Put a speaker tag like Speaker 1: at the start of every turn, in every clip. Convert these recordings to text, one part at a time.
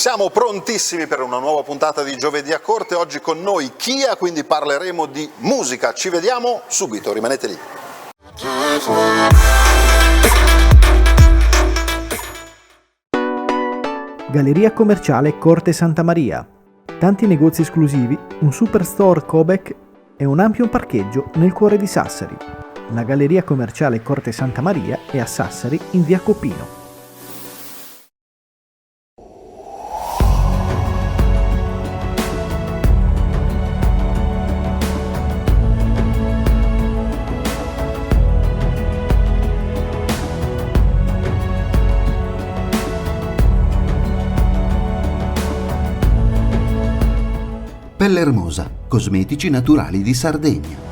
Speaker 1: Siamo prontissimi per una nuova puntata di Giovedì a Corte, oggi con noi Kia, quindi parleremo di musica. Ci vediamo subito, rimanete lì.
Speaker 2: Galleria commerciale Corte Santa Maria. Tanti negozi esclusivi, un superstore Cobec e un ampio parcheggio nel cuore di Sassari. La Galleria commerciale Corte Santa Maria è a Sassari in via Copino.
Speaker 3: Pelle Hermosa, cosmetici naturali di Sardegna.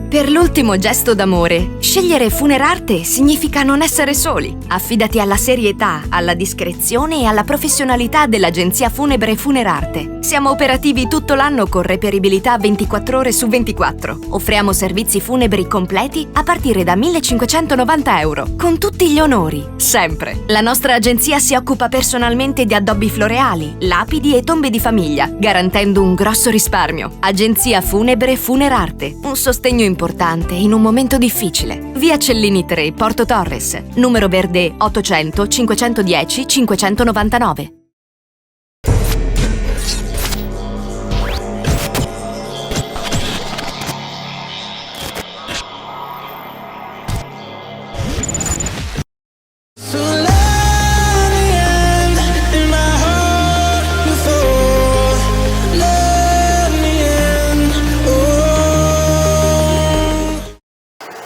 Speaker 4: Per l'ultimo gesto d'amore, scegliere Funerarte significa non essere soli. Affidati alla serietà, alla discrezione e alla professionalità dell'agenzia funebre Funerarte. Siamo operativi tutto l'anno con reperibilità 24 ore su 24. Offriamo servizi funebri completi a partire da 1.590 euro, con tutti gli onori, sempre. La nostra agenzia si occupa personalmente di addobbi floreali, lapidi e tombe di famiglia, garantendo un grosso risparmio. Agenzia funebre Funerarte, un sostegno importante in un momento difficile. Via Cellini 3, Porto Torres, numero verde 800 510 599.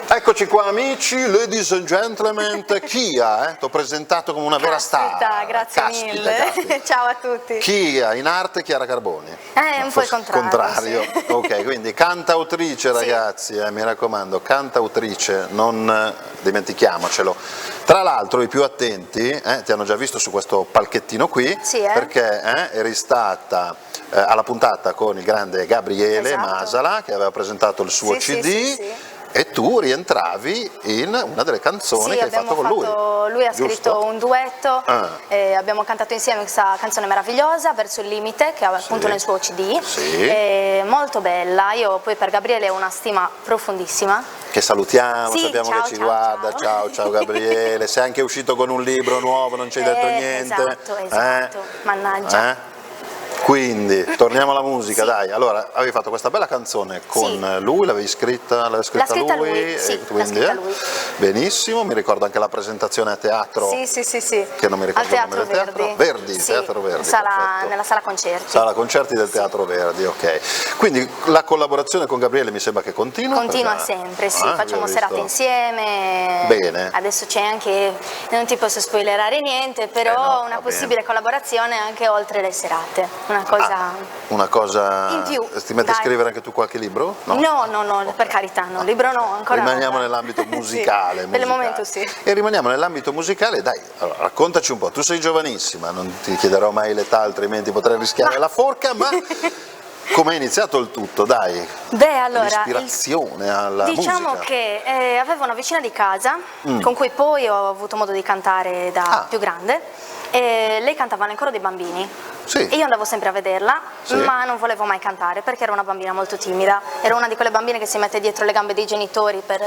Speaker 1: Eccoci qua amici, ladies and gentlemen, Kia, t'ho presentato come una vera star.
Speaker 5: Grazie mille.
Speaker 1: Caspita.
Speaker 5: Ciao a tutti.
Speaker 1: Chia, in arte Chiara Carboni.
Speaker 5: Un po' il contrario.
Speaker 1: Sì. Ok, quindi cantautrice ragazzi, mi raccomando, cantautrice, non dimentichiamocelo. Tra l'altro i più attenti ti hanno già visto su questo palchettino qui, perché eri stata alla puntata con il grande Gabriele Masala che aveva presentato il suo CD. Sì. E tu rientravi in una delle canzoni che hai fatto con lui.
Speaker 5: Lui ha scritto un duetto, abbiamo cantato insieme questa canzone meravigliosa, Verso il limite, che è appunto nel suo CD, molto bella. Io poi per Gabriele ho una stima profondissima.
Speaker 1: Che salutiamo, sappiamo che ci guarda, ciao Gabriele, sei anche uscito con un libro nuovo, non ci hai detto niente.
Speaker 5: Esatto, mannaggia.
Speaker 1: Quindi, torniamo alla musica, dai. Allora, avevi fatto questa bella canzone con lui, l'avevi scritta lui?
Speaker 5: Sì,
Speaker 1: quindi,
Speaker 5: l'ha scritta lui.
Speaker 1: Benissimo, mi ricordo anche la presentazione a teatro.
Speaker 5: Sì.
Speaker 1: Che non mi ricordo
Speaker 5: al Teatro
Speaker 1: Verdi.
Speaker 5: Verdi.
Speaker 1: Teatro Verdi.
Speaker 5: Nella sala concerti.
Speaker 1: Sala concerti del Teatro Verdi, ok. Quindi la collaborazione con Gabriele mi sembra che continua?
Speaker 5: Continua sempre, facciamo serate insieme.
Speaker 1: Bene.
Speaker 5: Adesso c'è anche, non ti posso spoilerare niente, però una possibile collaborazione anche oltre le serate.
Speaker 1: Una cosa
Speaker 5: in più.
Speaker 1: Ti metti a scrivere anche tu qualche libro?
Speaker 5: No, per carità, no, libro no, ancora.
Speaker 1: Rimaniamo nell'ambito musicale.
Speaker 5: Per il momento sì.
Speaker 1: E rimaniamo nell'ambito musicale, dai, allora, raccontaci un po', tu sei giovanissima, non ti chiederò mai l'età, altrimenti potrei rischiare la forca, ma come è iniziato il tutto, dai?
Speaker 5: Allora,
Speaker 1: l'ispirazione alla musica.
Speaker 5: Diciamo che avevo una vicina di casa con cui poi ho avuto modo di cantare da più grande, e lei cantava nel coro dei bambini.
Speaker 1: Sì.
Speaker 5: Io andavo sempre a vederla, ma non volevo mai cantare perché era una bambina molto timida. Era una di quelle bambine che si mette dietro le gambe dei genitori per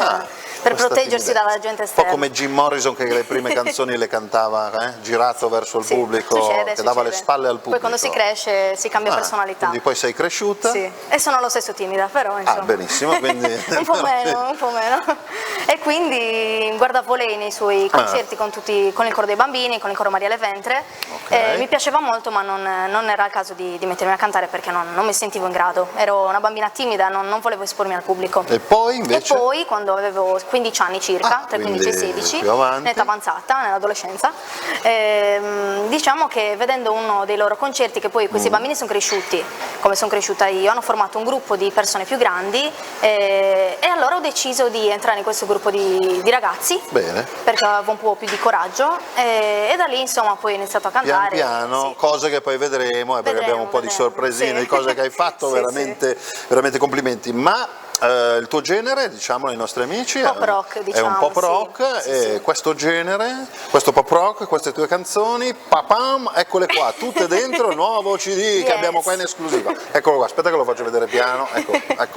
Speaker 5: proteggersi dalla gente esterna.
Speaker 1: Un po' come Jim Morrison che le prime canzoni le cantava girato verso il pubblico, che dava le spalle al pubblico.
Speaker 5: Poi quando si cresce si cambia personalità.
Speaker 1: Quindi poi sei cresciuta?
Speaker 5: Sì, e sono lo stesso timida, però insomma.
Speaker 1: Benissimo, quindi...
Speaker 5: un po' meno. E quindi guardavo lei nei suoi concerti con il coro dei bambini, con il coro Maria Le Ventre. Mi piaceva molto, ma non era il caso di mettermi a cantare perché non mi sentivo in grado, ero una bambina timida, non volevo espormi al pubblico.
Speaker 1: E poi invece?
Speaker 5: E poi quando avevo 15 anni circa, tra 15 e 16, in età avanzata, nell'adolescenza, diciamo che vedendo uno dei loro concerti, che poi questi bambini sono cresciuti come sono cresciuta io, hanno formato un gruppo di persone più grandi e allora ho deciso di entrare in questo gruppo di ragazzi.
Speaker 1: Bene.
Speaker 5: Perché avevo un po' più di coraggio e da lì insomma poi ho iniziato a cantare.
Speaker 1: Pian piano, sì. Cose che poi vedremo, perché abbiamo un po' di sorpresine,
Speaker 5: sì.
Speaker 1: di cose che hai fatto,
Speaker 5: sì,
Speaker 1: veramente, veramente complimenti. Ma il tuo genere, diciamo ai nostri amici,
Speaker 5: pop rock, diciamo,
Speaker 1: è un pop rock,
Speaker 5: sì,
Speaker 1: e
Speaker 5: sì.
Speaker 1: questo genere, questo pop rock, queste tue canzoni, papam, eccole qua, tutte dentro il nuovo CD che abbiamo qua in esclusiva. Eccolo qua, aspetta che lo faccio vedere piano,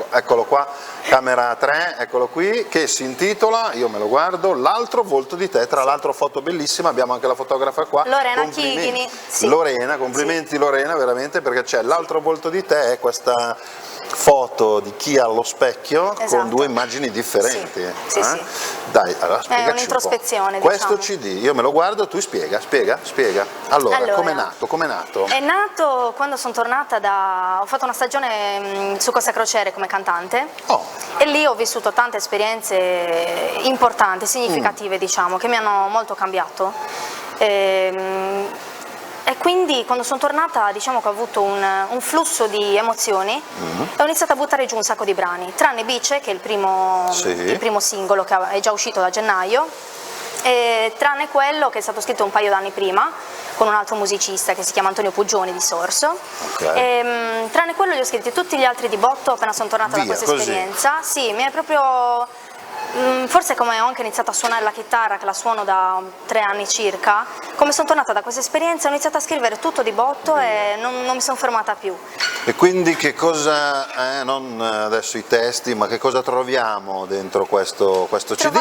Speaker 1: eccolo qua, camera 3, eccolo qui, che si intitola, io me lo guardo, L'altro volto di te, tra l'altro foto bellissima, abbiamo anche la fotografa qua.
Speaker 5: Lorena Chighini.
Speaker 1: Sì. Lorena, complimenti Lorena, veramente, perché c'è L'altro volto di te, è questa foto di chi allo specchio, con due immagini differenti.
Speaker 5: Sì, sì.
Speaker 1: Dai, allora spiegaci
Speaker 5: è un'introspezione,
Speaker 1: questo
Speaker 5: diciamo.
Speaker 1: CD, io me lo guardo, tu spiega. Allora, com'è nato?
Speaker 5: È nato quando sono tornata ho fatto una stagione su Costa Crociere come cantante e lì ho vissuto tante esperienze importanti, significative, diciamo, che mi hanno molto cambiato. E quindi quando sono tornata, diciamo che ho avuto un flusso di emozioni e ho iniziato a buttare giù un sacco di brani, tranne Bice, che è il primo singolo che è già uscito da gennaio, e tranne quello che è stato scritto un paio d'anni prima con un altro musicista che si chiama Antonio Puggioni di Sorso. E, tranne quello li ho scritti tutti gli altri di botto appena sono tornata da questa esperienza. Sì, mi è proprio... Forse come ho anche iniziato a suonare la chitarra, che la suono da 3 anni circa, come sono tornata da questa esperienza ho iniziato a scrivere tutto di botto e non mi sono fermata più.
Speaker 1: E quindi che cosa, non adesso i testi, ma che cosa troviamo dentro questo CD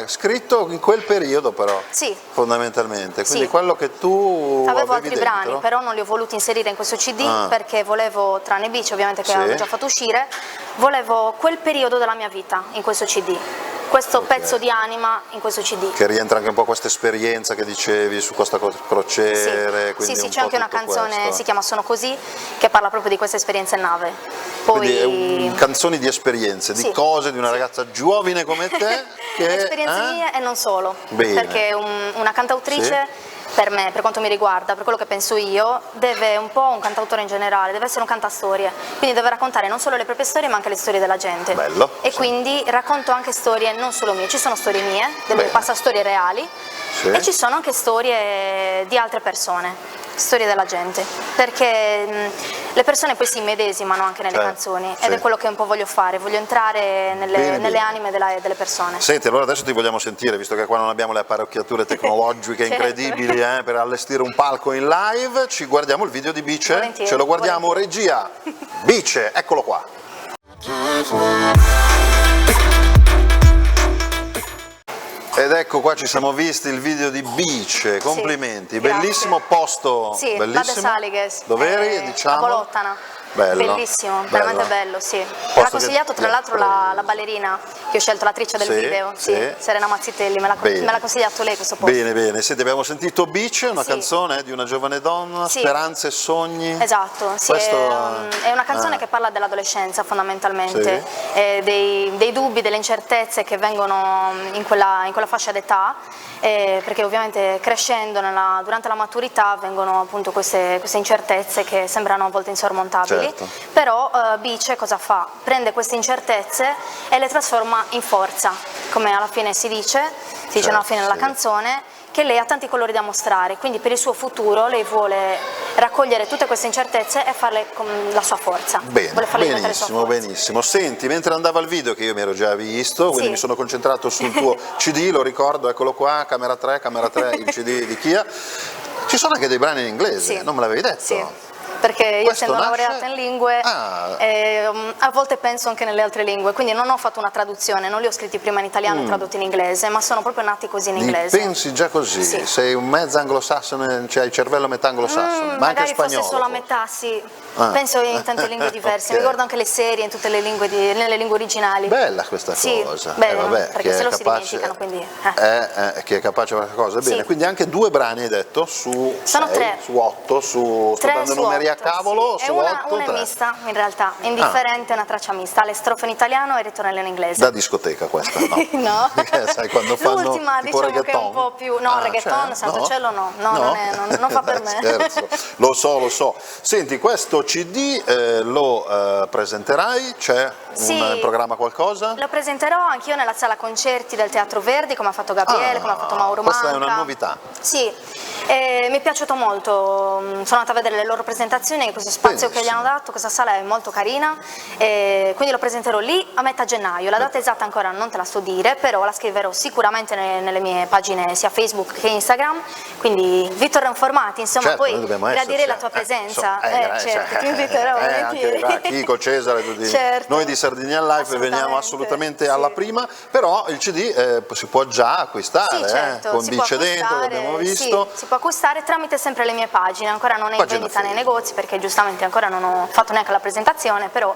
Speaker 1: scritto in quel periodo però,
Speaker 5: sì.
Speaker 1: Fondamentalmente, quindi quello che tu
Speaker 5: avevo altri
Speaker 1: dentro.
Speaker 5: Brani, però non li ho voluti inserire in questo CD perché volevo, tranne Bici ovviamente che avevo già fatto uscire, volevo quel periodo della mia vita in questo CD, questo pezzo di anima in questo CD.
Speaker 1: Che rientra anche un po' questa esperienza che dicevi su Costa Crociere.
Speaker 5: Sì, c'è anche una canzone, si chiama Sono Così, che parla proprio di questa esperienza in nave. Poi...
Speaker 1: canzoni di esperienze, di cose di una ragazza giovane come te.
Speaker 5: Esperienze mie e non solo.
Speaker 1: Bene.
Speaker 5: Perché una cantautrice... Per me, per quanto mi riguarda, per quello che penso io, deve un po' un cantautore in generale, deve essere un cantastorie, quindi deve raccontare non solo le proprie storie ma anche le storie della gente.
Speaker 1: Bello,
Speaker 5: e quindi racconto anche storie non solo mie, ci sono storie mie, delle passastorie reali e ci sono anche storie di altre persone, storie della gente, perché le persone poi si immedesimano anche nelle canzoni ed è quello che un po' voglio fare, voglio entrare nelle anime delle persone.
Speaker 1: Senti, allora adesso ti vogliamo sentire, visto che qua non abbiamo le apparecchiature tecnologiche incredibili per allestire un palco in live, ci guardiamo il video di Bice?
Speaker 5: Volentieri,
Speaker 1: ce lo guardiamo, regia? Bice, eccolo qua. Ed ecco qua, ci siamo visti il video di Bice, complimenti, bellissimo posto.
Speaker 5: Sì,
Speaker 1: bellissimo.
Speaker 5: Saliges.
Speaker 1: Dov'eri, diciamo?
Speaker 5: A Volottana.
Speaker 1: Bello.
Speaker 5: Bellissimo, veramente bello, sì. Mi ha consigliato tra l'altro la ballerina che ho scelto, l'attrice del video, Serena Mazzitelli, me l'ha consigliato lei questo posto.
Speaker 1: Bene, bene, senti, abbiamo sentito Bice, una canzone di una giovane donna, speranze e sogni.
Speaker 5: Esatto, sì, è una canzone che parla dell'adolescenza fondamentalmente, dei dubbi, delle incertezze che vengono in quella fascia d'età, perché ovviamente crescendo durante la maturità vengono appunto queste incertezze che sembrano a volte insormontabili. Però Bice cosa fa? Prende queste incertezze e le trasforma in forza, come alla fine si dice alla fine della canzone, che lei ha tanti colori da mostrare, quindi per il suo futuro lei vuole raccogliere tutte queste incertezze e farle con la sua forza.
Speaker 1: Bene, benissimo, benissimo. Senti, mentre andava il video, che io mi ero già visto, quindi mi sono concentrato sul tuo CD, lo ricordo, eccolo qua, camera 3, il CD di Chia. Ci sono anche dei brani in inglese, non me l'avevi detto?
Speaker 5: Sì. perché io
Speaker 1: Questo
Speaker 5: essendo
Speaker 1: nasce...
Speaker 5: laureata in lingue a volte penso anche nelle altre lingue, quindi non ho fatto una traduzione, non li ho scritti prima in italiano e tradotti in inglese, ma sono proprio nati così in inglese.
Speaker 1: Pensi già così?
Speaker 5: Sì.
Speaker 1: Sei un mezzo anglosassone, cioè hai il cervello metà anglosassone, ma anche
Speaker 5: magari
Speaker 1: spagnolo.
Speaker 5: fosse solo a metà, sì. Penso in tante lingue diverse,
Speaker 1: Okay.
Speaker 5: mi guardo anche le serie in tutte le lingue, nelle lingue originali.
Speaker 1: Bella questa
Speaker 5: sì,
Speaker 1: cosa.
Speaker 5: Bella,
Speaker 1: vabbè,
Speaker 5: perché se lo si dimenticano, quindi...
Speaker 1: chi è capace di questa cosa. Bene,
Speaker 5: Sì.
Speaker 1: quindi anche 2 brani hai detto su
Speaker 5: Sono
Speaker 1: 6,
Speaker 5: 3.
Speaker 1: su 8, sto dando numeri a cavolo,
Speaker 5: sì.
Speaker 1: su
Speaker 5: Una
Speaker 1: 8,
Speaker 5: è
Speaker 1: 3.
Speaker 5: mista in realtà, indifferente, una traccia mista, le strofe in italiano e il ritornello in inglese.
Speaker 1: Da discoteca questa, no?
Speaker 5: No.
Speaker 1: Perché sai quando fanno
Speaker 5: l'ultima
Speaker 1: tipo
Speaker 5: diciamo
Speaker 1: reggaeton?
Speaker 5: che è un po' più... No, reggaeton, santo cielo no, non fa per me.
Speaker 1: Scherzo. Lo so. Senti, questo CD lo presenterai? C'è in programma qualcosa?
Speaker 5: Lo presenterò anch'io nella sala concerti del Teatro Verdi, come ha fatto Gabriele, come ha fatto Mauro Manca.
Speaker 1: Questa è una novità.
Speaker 5: Sì, mi è piaciuto molto, sono andata a vedere le loro presentazioni, questo spazio che gli hanno dato, questa sala è molto carina, quindi lo presenterò lì a metà gennaio, la data esatta ancora non te la so dire, però la scriverò sicuramente nelle mie pagine sia Facebook che Instagram, quindi vi terrò informati, insomma,
Speaker 1: certo,
Speaker 5: poi gradirei la tua presenza, certo, ti inviterò volentieri.
Speaker 1: Anche Chico, Cesare, tutti
Speaker 5: certo.
Speaker 1: Noi di Sardinia Live veniamo assolutamente alla prima, però il CD si può già acquistare,
Speaker 5: sì, certo,
Speaker 1: con bice dentro, l'abbiamo visto.
Speaker 5: Sì, si può acquistare tramite sempre le mie pagine, ancora non è in vendita nei negozi perché giustamente ancora non ho fatto neanche la presentazione, però...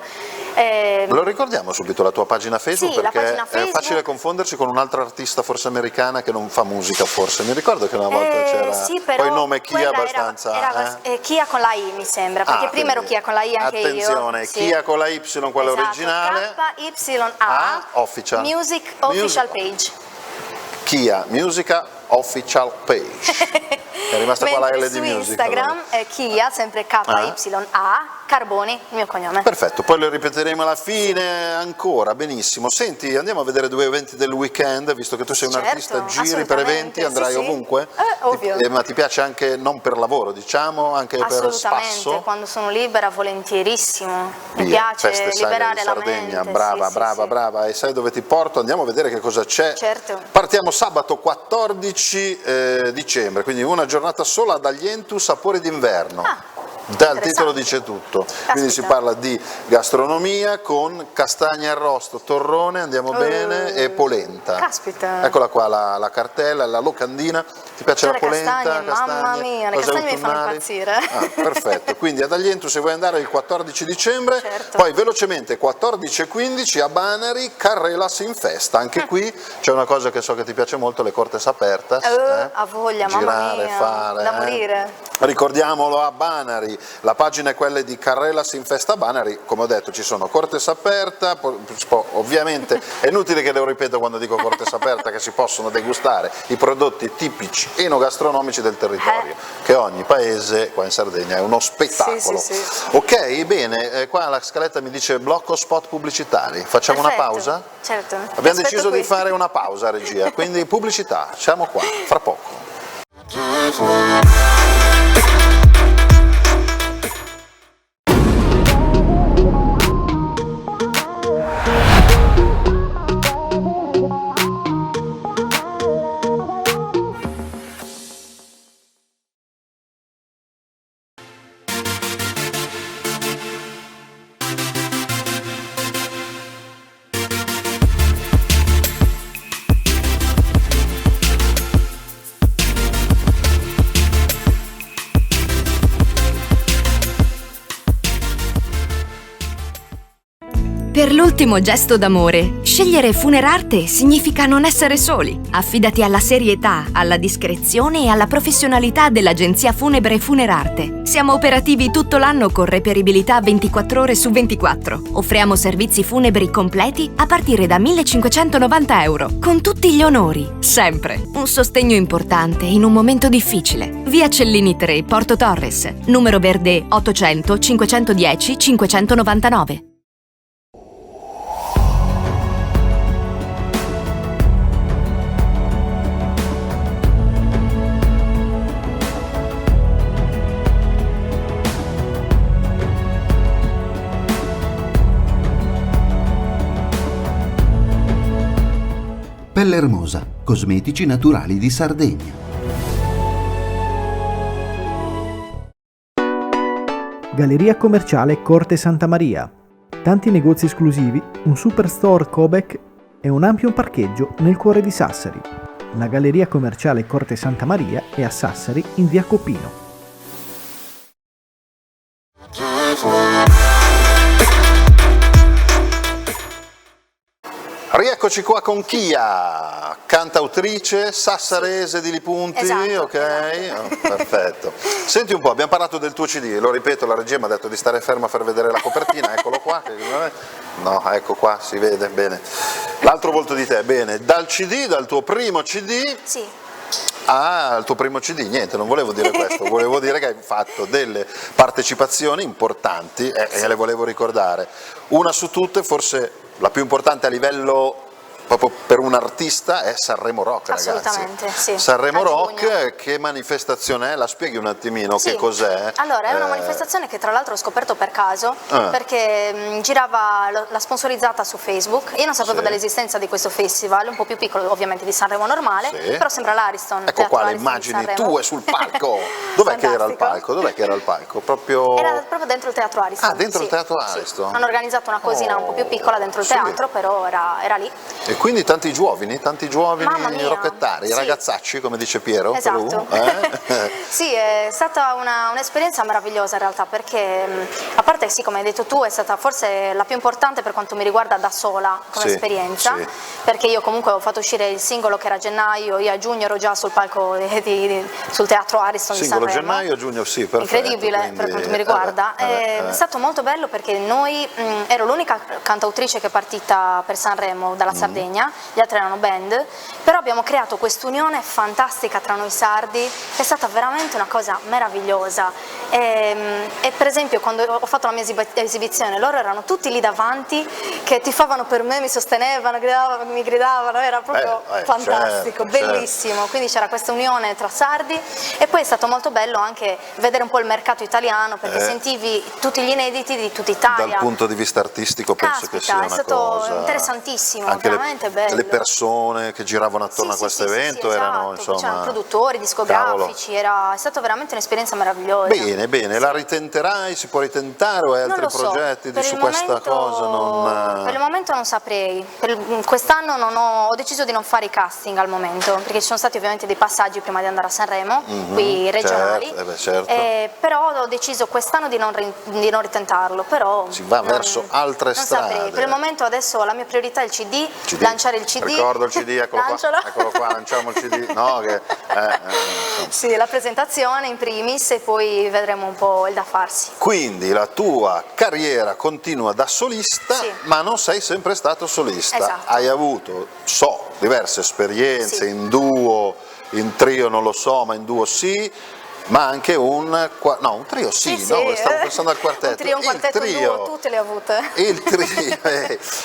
Speaker 1: Lo ricordiamo subito la tua pagina Facebook,
Speaker 5: sì,
Speaker 1: perché
Speaker 5: la pagina Facebook...
Speaker 1: è facile confonderci con un'altra artista forse americana che non fa musica forse, mi ricordo che una volta c'era,
Speaker 5: sì, però
Speaker 1: poi il nome Kia abbastanza...
Speaker 5: Era Kia con la I mi sembra, perché prima ero Kia con la I anche
Speaker 1: attenzione,
Speaker 5: sì.
Speaker 1: Kia con la Y, quella
Speaker 5: esatto,
Speaker 1: originale,
Speaker 5: KYA
Speaker 1: Official
Speaker 5: Music Official Page.
Speaker 1: Kia Musica Official Page. È rimasta qua la L di
Speaker 5: su
Speaker 1: Music.
Speaker 5: Instagram
Speaker 1: allora.
Speaker 5: è Kia, sempre KYA, Carboni, il mio cognome.
Speaker 1: Perfetto, poi lo ripeteremo alla fine ancora, benissimo. Senti, andiamo a vedere 2 eventi del weekend, visto che tu sei un artista, giri per eventi, andrai ovunque?
Speaker 5: Ovvio.
Speaker 1: Ma ti piace anche, non per lavoro, diciamo, anche per spasso?
Speaker 5: Assolutamente, quando sono libera volentierissimo, mi piace
Speaker 1: Feste
Speaker 5: liberare
Speaker 1: di
Speaker 5: la
Speaker 1: Sardegna,
Speaker 5: mente.
Speaker 1: brava, e sai dove ti porto? Andiamo a vedere che cosa c'è.
Speaker 5: Certo.
Speaker 1: Partiamo sabato 14 dicembre, quindi una giornata sola ad Aglientus, sapori d'inverno. Dal titolo dice tutto, quindi si parla di gastronomia con castagne arrosto, torrone, andiamo bene, e polenta.
Speaker 5: Caspita.
Speaker 1: Eccola qua la cartella, la locandina. Ti piace la polenta?
Speaker 5: Castagne, mamma mia, le castagne mi fanno impazzire.
Speaker 1: Perfetto, quindi ad Aglientus se vuoi andare il 14 dicembre,
Speaker 5: certo.
Speaker 1: Poi velocemente 14 e 15 a Banari, Carrelas in festa. Anche qui c'è una cosa che so che ti piace molto, le cortes apertas.
Speaker 5: A voglia,
Speaker 1: girare,
Speaker 5: mamma mia,
Speaker 1: fare,
Speaker 5: da morire.
Speaker 1: Ricordiamolo, a Banari, la pagina è quella di Carrelas in festa a Banari, come ho detto ci sono cortes aperta, ovviamente è inutile che lo ripeto quando dico cortes aperta, che si possono degustare i prodotti tipici enogastronomici del territorio, che ogni paese qua in Sardegna è uno spettacolo.
Speaker 5: Sì.
Speaker 1: Ok, bene, qua la scaletta mi dice blocco spot pubblicitari, facciamo
Speaker 5: Perfetto.
Speaker 1: una pausa?
Speaker 5: Certo.
Speaker 1: Abbiamo deciso di fare una pausa, regia, quindi pubblicità, siamo qua, fra poco.
Speaker 4: Per l'ultimo gesto d'amore, scegliere Funerarte significa non essere soli. Affidati alla serietà, alla discrezione e alla professionalità dell'agenzia funebre Funerarte. Siamo operativi tutto l'anno con reperibilità 24 ore su 24. Offriamo servizi funebri completi a partire da 1.590 euro, con tutti gli onori, sempre. Un sostegno importante in un momento difficile. Via Cellini 3, Porto Torres, numero verde 800 510 599.
Speaker 3: Pelle Hermosa, cosmetici naturali di Sardegna.
Speaker 2: Galleria commerciale Corte Santa Maria. Tanti negozi esclusivi, un superstore Cobec e un ampio parcheggio nel cuore di Sassari. La Galleria commerciale Corte Santa Maria è a Sassari in via Copino.
Speaker 1: Rieccoci qua con Chia, cantautrice sassarese di Lipunti,
Speaker 5: esatto,
Speaker 1: ok?
Speaker 5: Esatto.
Speaker 1: Oh, perfetto. Senti un po', abbiamo parlato del tuo CD, lo ripeto, la regia mi ha detto di stare ferma a far vedere la copertina, eccolo qua. No, ecco qua, si vede, bene. L'altro volto di te, bene. Dal CD, dal tuo primo CD...
Speaker 5: Sì.
Speaker 1: Al tuo primo CD, niente, non volevo dire questo, volevo dire che hai fatto delle partecipazioni importanti e le volevo ricordare. Una su tutte, forse la più importante a livello proprio per un artista, è Sanremo Rock, ragazzi.
Speaker 5: Assolutamente, sì.
Speaker 1: Sanremo Rock, che manifestazione è? La spieghi un attimino,
Speaker 5: sì.
Speaker 1: Che cos'è?
Speaker 5: Allora, è una manifestazione che tra l'altro ho scoperto per caso, perché girava la sponsorizzata su Facebook. Io non sapevo dell'esistenza di questo festival, un po' più piccolo ovviamente di Sanremo normale, però sembra l'Ariston.
Speaker 1: Ecco qua le immagini tue sul palco. Dov'è che era il palco? Dov'è che era il palco?
Speaker 5: Era proprio dentro il teatro Ariston.
Speaker 1: Ah, dentro il teatro Ariston?
Speaker 5: Sì. Hanno organizzato una cosina un po' più piccola dentro il teatro, però era lì.
Speaker 1: E quindi tanti giovani rockettari,
Speaker 5: sì.
Speaker 1: Ragazzacci, come dice Piero.
Speaker 5: Esatto. Sì, è stata un'esperienza meravigliosa in realtà, perché a parte sì, come hai detto tu, è stata forse la più importante per quanto mi riguarda da sola come esperienza, perché io comunque ho fatto uscire il singolo che era a gennaio, io a giugno ero già sul palco sul teatro Ariston di Sanremo.
Speaker 1: Singolo gennaio, giugno, sì, perfetto.
Speaker 5: Incredibile, quindi, per quanto mi riguarda. È stato molto bello perché ero l'unica cantautrice che è partita per Sanremo dalla Sardegna, gli altri erano band, però abbiamo creato quest'unione fantastica tra noi sardi, è stata veramente una cosa meravigliosa. E per esempio quando ho fatto la mia esibizione, loro erano tutti lì davanti che tifavano per me, mi sostenevano, mi gridavano, era proprio fantastico, bellissimo. Quindi c'era questa unione tra sardi, e poi è stato molto bello anche vedere un po' il mercato italiano, perché sentivi tutti gli inediti di tutta Italia.
Speaker 1: Dal punto di vista artistico penso che sia una cosa...
Speaker 5: è stato interessantissimo,
Speaker 1: anche
Speaker 5: veramente bello.
Speaker 1: Le persone che giravano attorno a questo evento erano, insomma...
Speaker 5: C'erano produttori, discografici, è stata veramente un'esperienza meravigliosa.
Speaker 1: Bene, la ritenterai? Si può ritentare o hai altri progetti su questa cosa?
Speaker 5: Per il momento non saprei. Quest'anno ho deciso di non fare i casting al momento, perché ci sono stati ovviamente dei passaggi prima di andare a Sanremo, qui regionali,
Speaker 1: certo.
Speaker 5: Però ho deciso quest'anno di non ritentarlo, però
Speaker 1: si va verso altre strade.
Speaker 5: Saprei. Per il momento adesso la mia priorità è il CD, lanciare il CD.
Speaker 1: Ricordo il CD, eccolo qua, lanciamo il CD. No,
Speaker 5: sì, la presentazione in primis, e poi vedremo un po' il da farsi.
Speaker 1: Quindi la tua carriera continua da solista, ma non sei sempre stato solista.
Speaker 5: Esatto.
Speaker 1: Hai avuto, diverse esperienze in duo, in trio non lo so, ma in duo sì. Ma anche un trio no? Stavo pensando al quartetto.
Speaker 5: Un quartetto, un duo, tutte le ho avute.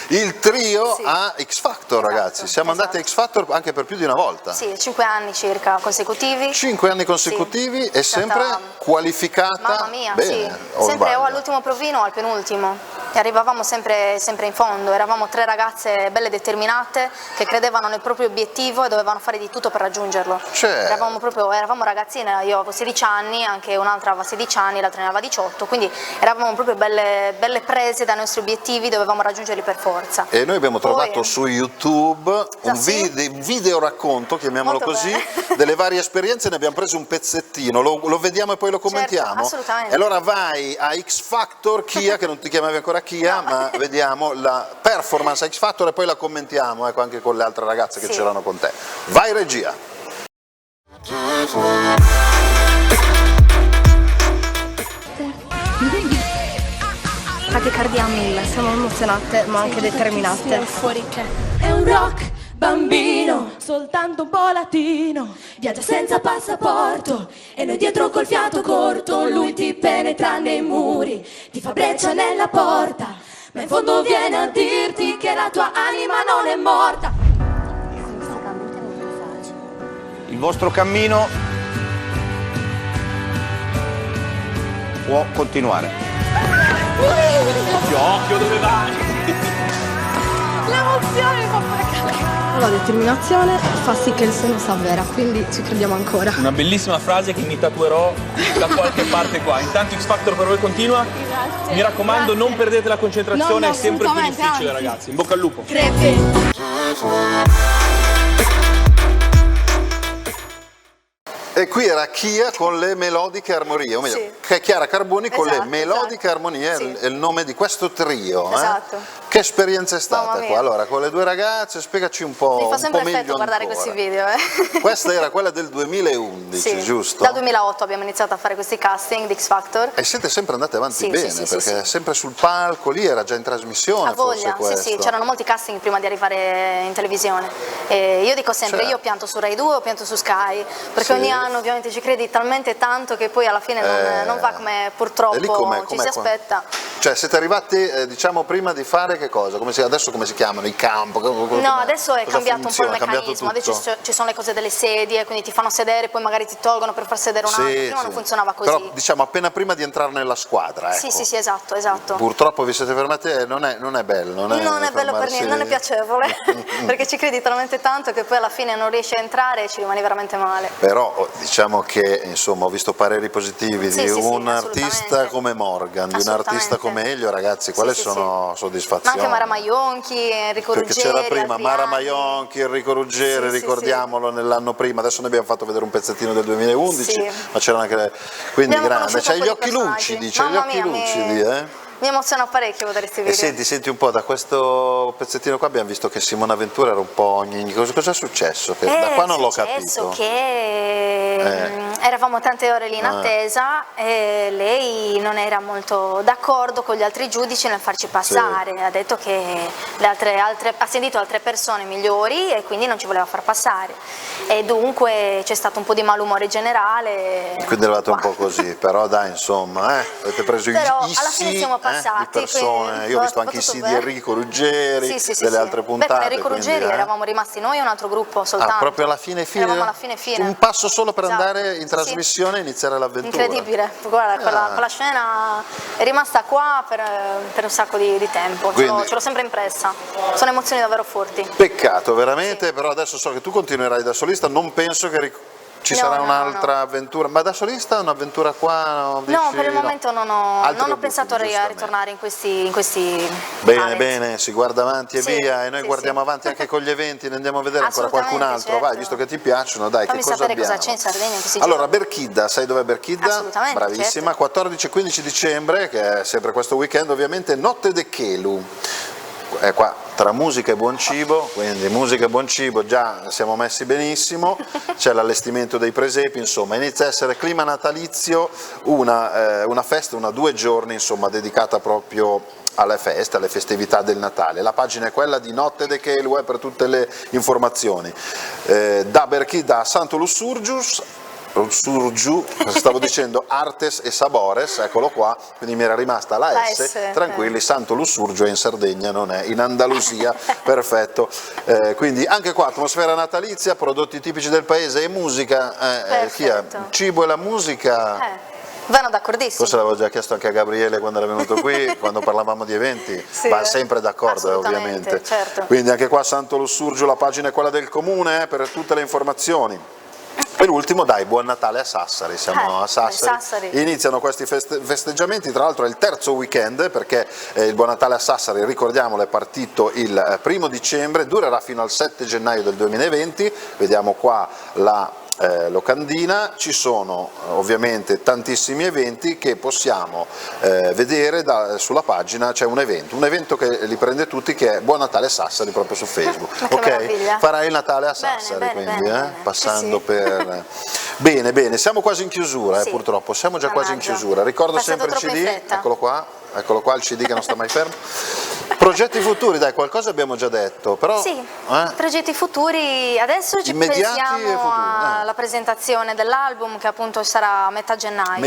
Speaker 1: Il trio a X Factor, ragazzi. Siamo andati a X Factor anche per più di una volta.
Speaker 5: Sì, 5 anni circa consecutivi.
Speaker 1: 5 anni consecutivi e sempre qualificata.
Speaker 5: Mamma mia,
Speaker 1: bene,
Speaker 5: sempre o all'ultimo provino o al penultimo. E arrivavamo sempre in fondo. Eravamo 3 ragazze belle determinate che credevano nel proprio obiettivo e dovevano fare di tutto per raggiungerlo. Eravamo ragazzine, io avevo 16 anni, anche un'altra aveva 16 anni, l'altra ne aveva 18, quindi eravamo proprio belle prese dai nostri obiettivi, dovevamo raggiungerli per forza.
Speaker 1: E noi abbiamo trovato su YouTube un video racconto, chiamiamolo così, delle varie esperienze, ne abbiamo preso un pezzettino, lo vediamo e poi lo commentiamo?
Speaker 5: Certo, assolutamente.
Speaker 1: E allora vai a X Factor Chia, che non ti chiamavi ancora Chia, ma vediamo la performance a X Factor e poi la commentiamo, anche con le altre ragazze che c'erano con te. Vai regia!
Speaker 6: Tachicardia a 1000, siamo emozionate ma anche determinate.
Speaker 7: Euforiche. È un rock bambino, soltanto un po' latino, viaggia senza passaporto e noi dietro col fiato corto. Lui ti penetra nei muri, ti fa breccia nella porta, ma in fondo viene a dirti che la tua anima non è morta.
Speaker 8: Il vostro cammino può continuare.
Speaker 9: Occhio dove vai?
Speaker 6: La determinazione fa sì che il sogno si avvera, quindi ci crediamo ancora.
Speaker 9: Una bellissima frase che mi tatuerò da qualche parte qua. Intanto X Factor per voi continua.
Speaker 6: Grazie.
Speaker 9: Mi raccomando, non perdete la concentrazione,
Speaker 6: No,
Speaker 9: è sempre più difficile,
Speaker 6: anzi.
Speaker 9: ragazzi. In bocca al lupo.
Speaker 6: Crepe.
Speaker 1: E qui era Chia con le melodiche armonie, o meglio, Chiara Carboni con le melodiche armonie, è il nome di questo trio.
Speaker 5: Esatto.
Speaker 1: Che esperienza è stata qua? Allora, con le due ragazze, spiegaci un po'.
Speaker 5: Mi fa sempre
Speaker 1: meglio
Speaker 5: effetto guardare
Speaker 1: ancora.
Speaker 5: questi video.
Speaker 1: Questa era quella del 2011, giusto?
Speaker 5: Dal 2008 abbiamo iniziato a fare questi casting di X Factor.
Speaker 1: E siete sempre andate avanti bene,
Speaker 5: sì,
Speaker 1: perché sempre sul palco, lì era già in trasmissione.
Speaker 5: A voglia, sì, c'erano molti casting prima di arrivare in televisione. E io dico sempre, io pianto su Rai 2 o pianto su Sky, perché ogni anno ovviamente ci credi talmente tanto che poi alla fine non va come purtroppo ci si aspetta.
Speaker 1: Cioè siete arrivati, diciamo, prima di fare che cosa? Adesso come si chiamano? I campo?
Speaker 5: No, adesso è cambiato un po' il meccanismo, adesso ci sono le cose delle sedie, quindi ti fanno sedere, poi magari ti tolgono per far sedere un altro, prima non funzionava così.
Speaker 1: Però diciamo appena prima di entrare nella squadra, ecco.
Speaker 5: Sì, esatto.
Speaker 1: Purtroppo vi siete fermati e non è bello. Non è bello per niente,
Speaker 5: non è piacevole, perché ci credi talmente tanto che poi alla fine non riesci a entrare e ci rimani veramente male.
Speaker 1: Però diciamo che insomma ho visto pareri positivi di un artista come Morgan, di un artista come Elio, ragazzi, quali sono soddisfazioni.
Speaker 5: Ma anche Mara Maionchi, Enrico Ruggeri.
Speaker 1: Perché c'era prima Mara Maionchi, Enrico Ruggeri, ricordiamolo, nell'anno prima, adesso noi abbiamo fatto vedere un pezzettino del 2011, ma c'era anche, quindi grande, c'hai gli occhi lucidi, Mi emoziona parecchio vedere questi video. E senti un po', da questo pezzettino qua abbiamo visto che Simona Ventura era un po' cosa è successo? Che da qua non l'ho capito.
Speaker 5: Che eravamo tante ore lì in attesa e lei non era molto d'accordo con gli altri giudici nel farci passare, ha detto che ha sentito altre persone migliori e quindi non ci voleva far passare e dunque c'è stato un po' di malumore generale.
Speaker 1: Quindi eravate un po' così, però dai, insomma, avete preso
Speaker 5: però
Speaker 1: i
Speaker 5: alla fine siamo passati,
Speaker 1: di persone, io ho visto anche i sì di Enrico Ruggeri, delle altre puntate.
Speaker 5: Con Enrico Ruggeri eravamo rimasti noi e un altro gruppo soltanto.
Speaker 1: Proprio alla fine?
Speaker 5: Eravamo alla fine.
Speaker 1: Un passo solo per andare in trasmissione e iniziare l'avventura.
Speaker 5: Incredibile, guarda, quella scena è rimasta qua per un sacco di tempo, ce l'ho sempre impressa, sono emozioni davvero forti.
Speaker 1: Peccato veramente, però adesso so che tu continuerai da solista, non penso che ci sarà un'altra avventura, ma da solista un'avventura qua?
Speaker 5: No, per il momento non ho pensato a ritornare in questi
Speaker 1: Bene, si guarda avanti e via, e noi guardiamo avanti anche con gli eventi, ne andiamo a vedere ancora qualcun altro, vai, visto che ti piacciono, dai,
Speaker 5: fammi
Speaker 1: che cosa
Speaker 5: sapere
Speaker 1: abbiamo?
Speaker 5: cosa c'è in Sardegna in questi
Speaker 1: Allora, Berchidda, sai dov'è Berchidda?
Speaker 5: Assolutamente,
Speaker 1: bravissima, 14 e 15 dicembre, che è sempre questo weekend ovviamente, Notte de Chelu. È qua tra musica e buon cibo, quindi musica e buon cibo già siamo messi benissimo, c'è l'allestimento dei presepi, insomma inizia a essere clima natalizio, una festa, 2 giorni insomma dedicata proprio alle feste, alle festività del Natale. La pagina è quella di Notte de Chelu per tutte le informazioni. Da Berchidda a Santo Lussurgius, stavo dicendo Artes e Sabores, eccolo qua, quindi mi era rimasta la S, tranquilli, Santo Lussurgio è in Sardegna, non è in Andalusia, perfetto, quindi anche qua atmosfera natalizia, prodotti tipici del paese e musica, cibo e la musica.
Speaker 5: Vanno d'accordissimo.
Speaker 1: Forse l'avevo già chiesto anche a Gabriele quando era venuto qui, quando parlavamo di eventi, va sempre d'accordo ovviamente.
Speaker 5: Certo.
Speaker 1: Quindi anche qua Santo Lussurgio, la pagina è quella del comune per tutte le informazioni. E l'ultimo, dai, buon Natale a Sassari, siamo a Sassari. Iniziano questi festeggiamenti, tra l'altro è il terzo weekend perché il Buon Natale a Sassari, ricordiamolo, è partito il 1° dicembre, durerà fino al 7 gennaio del 2020, vediamo qua la locandina, ci sono ovviamente tantissimi eventi che possiamo vedere sulla pagina, c'è un evento che li prende tutti che è Buon Natale a Sassari proprio su Facebook. Ok, farai il Natale a Sassari, quindi passando per... Bene, siamo quasi in chiusura, purtroppo, siamo già quasi in chiusura, ricordo sempre il CD, eccolo qua il CD che non sta mai fermo. Progetti futuri, dai, qualcosa abbiamo già detto, però...
Speaker 5: Sì, progetti futuri, adesso ci pensiamo alla presentazione dell'album che appunto sarà a metà gennaio.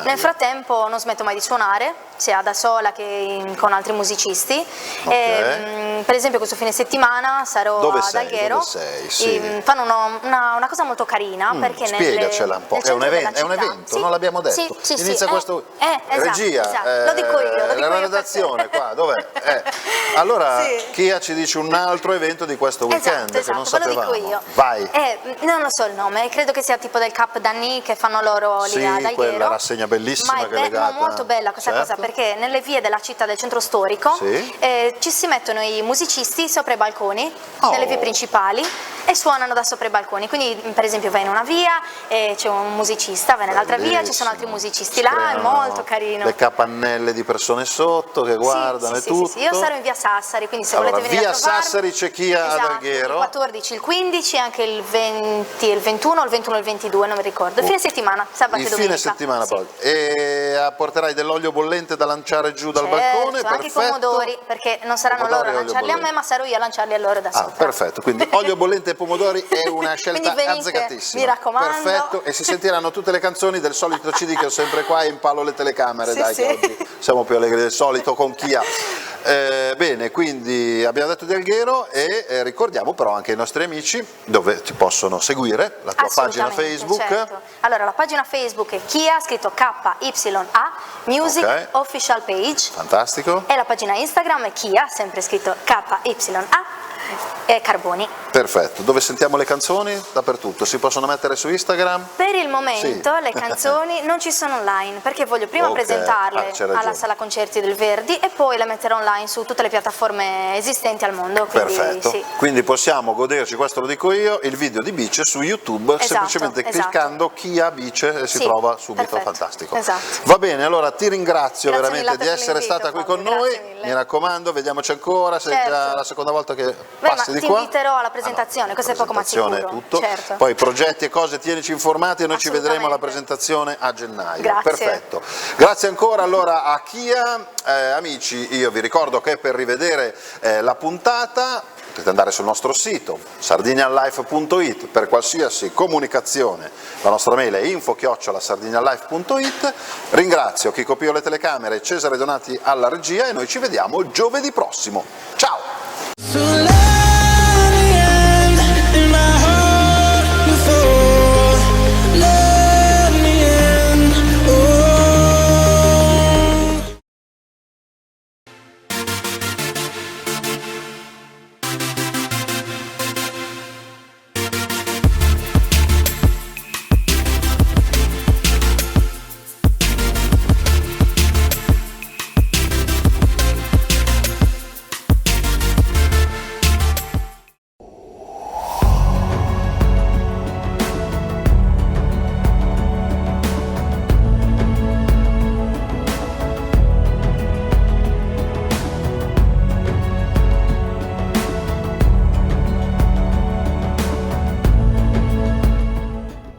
Speaker 5: Nel frattempo non smetto mai di suonare, sia da sola che con altri musicisti. Per esempio questo fine settimana sarò ad Alghero.
Speaker 1: Dove sei? Sì.
Speaker 5: Fanno una cosa molto carina perché
Speaker 1: spiegacela un po', è un evento, non l'abbiamo detto.
Speaker 5: Sì,
Speaker 1: Inizia questo...
Speaker 5: Regia,
Speaker 1: esatto,
Speaker 5: lo dico io.
Speaker 1: La redazione qua, dov'è? Allora, Kia ci dice un altro evento di questo weekend che non sapevamo.
Speaker 5: Ve lo dico io.
Speaker 1: Vai.
Speaker 5: Non lo so il nome, credo che sia tipo del Cup Danny che fanno loro lì ad Alghero.
Speaker 1: Quella rassegna bellissima
Speaker 5: ma
Speaker 1: che è legata.
Speaker 5: molto bella questa cosa, perché nelle vie della città del centro storico ci si mettono i musicisti sopra i balconi, nelle vie principali, e suonano da sopra i balconi. Quindi per esempio vai in una via e c'è un musicista, vai nell'altra via, ci sono altri musicisti là, è molto carino.
Speaker 1: Le capannelle di persone sotto che guardano e tutto.
Speaker 5: Sì, io sarò in via Sassari, quindi se volete venire
Speaker 1: via
Speaker 5: a trovarmi,
Speaker 1: Sassari c'è Chia ad Alghero.
Speaker 5: Il 14, il 15, anche il 20, il 21, il 21 e il 22, non mi ricordo. Fine settimana, sabato e domenica.
Speaker 1: Fine settimana poi. E porterai dell'olio bollente da lanciare giù dal balcone,
Speaker 5: anche i pomodori, perché non saranno loro a lanciarli a me, ma sarò io a lanciarli a loro da sopra.
Speaker 1: Perfetto, quindi olio bollente e pomodori è una scelta azzeccatissima.
Speaker 5: Mi raccomando.
Speaker 1: Perfetto, e si sentiranno tutte le canzoni del solito CD che ho sempre qua e impalo le telecamere, che oggi siamo più allegri del solito con Chia. Bene, quindi abbiamo detto di Alghero e ricordiamo però anche ai nostri amici dove ti possono seguire, la tua pagina Facebook.
Speaker 5: Certo. Allora, la pagina Facebook è Chia, scritto KYA, Music Official Page.
Speaker 1: Fantastico.
Speaker 5: E la pagina Instagram è Chia, sempre scritto KYA e Carboni.
Speaker 1: Perfetto, dove sentiamo le canzoni? Dappertutto, si possono mettere su Instagram?
Speaker 5: Per il momento le canzoni non ci sono online, perché voglio prima presentarle alla sala concerti del Verdi e poi le metterò online su tutte le piattaforme esistenti al mondo. Quindi,
Speaker 1: perfetto, quindi possiamo goderci, questo lo dico io, il video di Bice su YouTube, semplicemente cliccando Chia Bice e si trova subito. Fantastico. Va bene, allora ti ringrazio veramente di essere stata qui con noi, mi raccomando, vediamoci ancora, sei già la seconda volta che passi di qua.
Speaker 5: Ti inviterò alla presentazione, questo è poco ma sicuro.
Speaker 1: Tutto. Poi progetti e cose, tienici informati e noi ci vedremo alla presentazione a gennaio.
Speaker 5: Grazie.
Speaker 1: Perfetto. Grazie ancora allora a Chia. Amici, io vi ricordo che per rivedere la puntata potete andare sul nostro sito sardinianlife.it per qualsiasi comunicazione. La nostra mail è info@sardinianlife.it. Ringrazio chi copia le telecamere, Cesare Donati alla regia e noi ci vediamo giovedì prossimo. Ciao!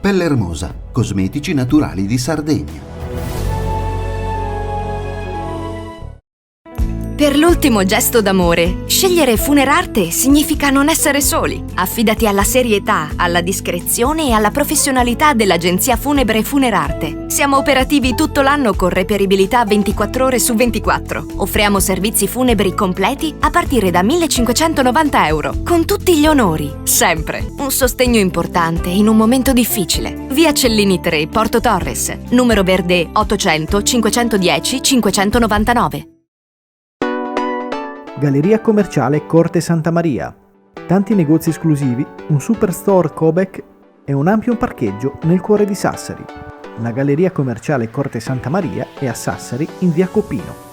Speaker 3: Pelle Hermosa, cosmetici naturali di Sardegna.
Speaker 4: Per l'ultimo gesto d'amore, scegliere Funerarte significa non essere soli. Affidati alla serietà, alla discrezione e alla professionalità dell'agenzia funebre Funerarte. Siamo operativi tutto l'anno con reperibilità 24 ore su 24. Offriamo servizi funebri completi a partire da 1.590 euro, con tutti gli onori, sempre. Un sostegno importante in un momento difficile. Via Cellini 3, Porto Torres, numero verde 800 510 599.
Speaker 2: Galleria commerciale Corte Santa Maria. Tanti negozi esclusivi, un superstore Cobek e un ampio parcheggio nel cuore di Sassari. La Galleria commerciale Corte Santa Maria è a Sassari in via Copino.